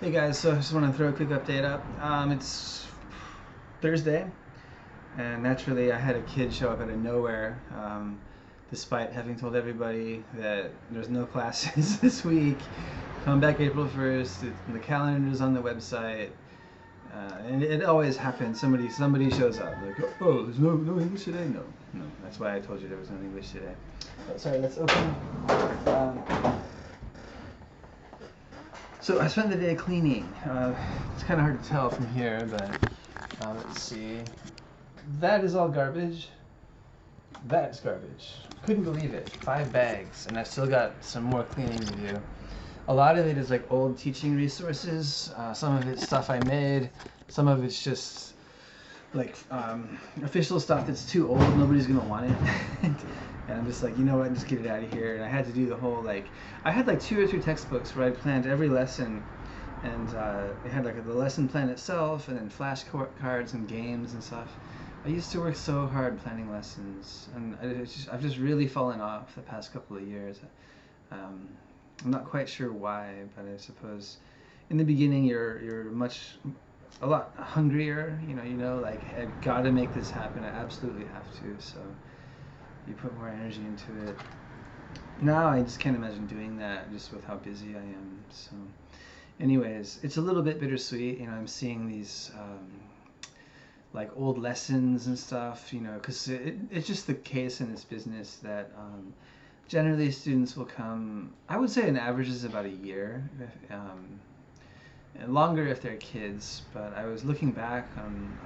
Hey guys, so I just want to throw a quick update up. It's Thursday, and naturally I had a kid show up out of nowhere, despite having told everybody that there's no classes this week. Come back April 1st, the calendar's on the website, and it always happens. Somebody shows up, like, oh, there's no English today? No, no, that's why I told you there was no English today. Oh, sorry, let's open. So I spent the day cleaning. It's kind of hard to tell from here, but let's see. That is all garbage. That's garbage. Couldn't believe it. 5 bags, and I've still got some more cleaning to do. A lot of it is like old teaching resources. Some of it's stuff I made. Some of it's just like official stuff that's too old. Nobody's gonna want it. And I'm just like, you know what? Just get it out of here. And I had to do the whole I had like 2 or 3 textbooks where I planned every lesson, and it had like the lesson plan itself, and then flashcards and games and stuff. I used to work so hard planning lessons, and I've just really fallen off the past couple of years. Um, I'm not quite sure why, but I suppose in the beginning you're a lot hungrier. Like I've got to make this happen. I absolutely have to. So you put more energy into it. Now I just can't imagine doing that just with how busy I am. So, anyways, it's a little bit bittersweet. I'm seeing these like old lessons and stuff. Because it's just the case in this business that generally students will come. I would say an average is about a year. And longer if they're kids, but I was looking back on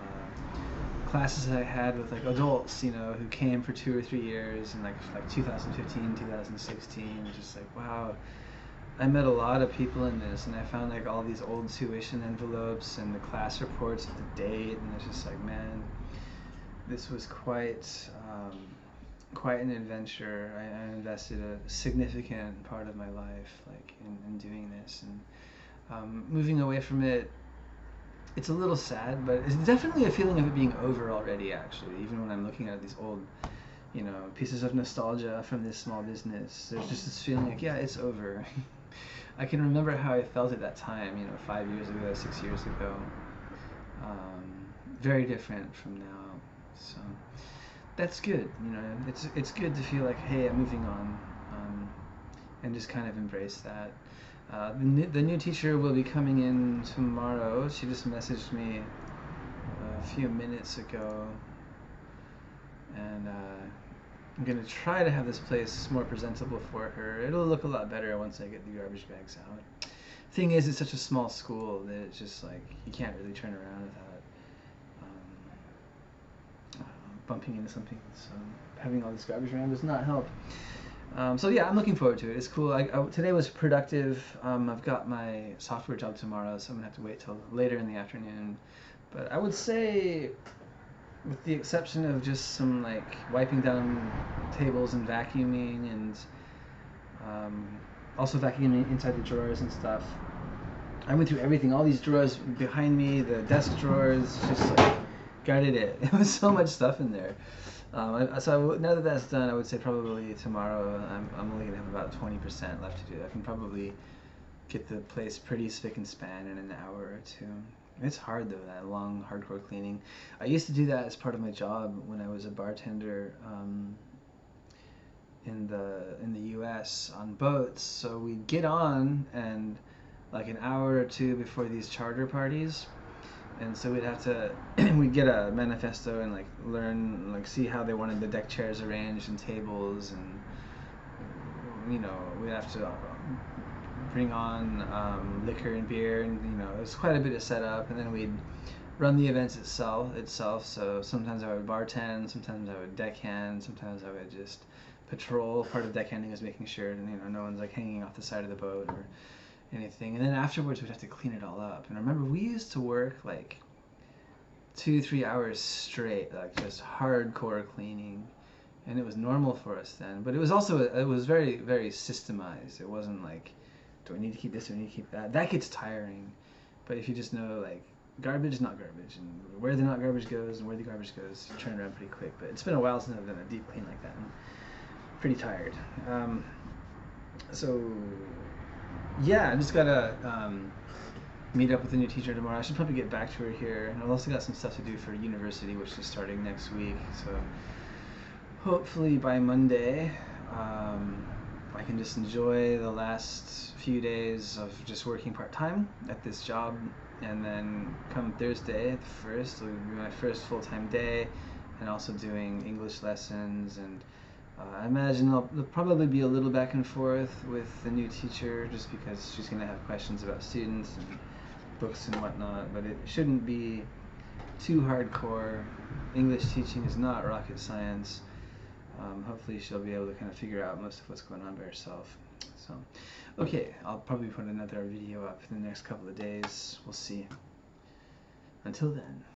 classes that I had with like adults, who came for 2 or 3 years in like 2015, 2016. Just like, wow, I met a lot of people in this, and I found like all these old tuition envelopes and the class reports with the date, and it's just like, man, this was quite an adventure. I invested a significant part of my life like in doing this, and moving away from it, it's a little sad, but it's definitely a feeling of it being over already, actually. Even when I'm looking at these old, pieces of nostalgia from this small business, there's just this feeling like, yeah, it's over. I can remember how I felt at that time, 5 years ago, 6 years ago. Very different from now. So that's good. It's good to feel like, hey, I'm moving on, and just kind of embrace that. The new teacher will be coming in tomorrow. She just messaged me a few minutes ago, and I'm gonna try to have this place more presentable for her. It'll look a lot better once I get the garbage bags out. Thing is, it's such a small school that it's just like you can't really turn around without bumping into something. So having all this garbage around does not help. So yeah, I'm looking forward to it. It's cool. Today was productive. I've got my software job tomorrow, so I'm gonna have to wait till later in the afternoon. But I would say, with the exception of just some like wiping down tables and vacuuming, and also vacuuming inside the drawers and stuff, I went through everything. All these drawers behind me, the desk drawers, just like gutted it. There was so much stuff in there. So now that that's done, I would say probably tomorrow I'm only gonna have about 20% left to do. I can probably get the place pretty spick and span in an hour or two. It's hard though, that long hardcore cleaning. I used to do that as part of my job when I was a bartender in the U.S. on boats. So we'd get on, and like an hour or two before these charter parties, and so we'd have to we'd get a manifesto and like learn, like see how they wanted the deck chairs arranged and tables, and we'd have to bring on liquor and beer, and it was quite a bit of setup, and then we'd run the events itself. So sometimes I would bartend, sometimes I would deckhand, sometimes I would just patrol. Part of deckhanding is making sure no one's like hanging off the side of the boat or anything. And then afterwards we'd have to clean it all up. And I remember we used to work like 2-3 hours straight, like just hardcore cleaning, and it was normal for us then. But it was very, very systemized. It wasn't like, do I need to keep this, do I need to keep that? That gets tiring. But if you just know like garbage is not garbage, and where the not garbage goes and where the garbage goes, you turn around pretty quick. But it's been a while since I've done a deep clean like that. I'm pretty tired. So yeah, I just gotta meet up with the new teacher tomorrow. I should probably get back to her here. And I've also got some stuff to do for university, which is starting next week. So hopefully by Monday, I can just enjoy the last few days of just working part-time at this job. And then come Thursday, the 1st, it'll be my first full-time day, and also doing English lessons. And I imagine there'll probably be a little back and forth with the new teacher, just because she's going to have questions about students and books and whatnot, but it shouldn't be too hardcore. English teaching is not rocket science. Hopefully she'll be able to kind of figure out most of what's going on by herself. So, okay, I'll probably put another video up in the next couple of days. We'll see. Until then.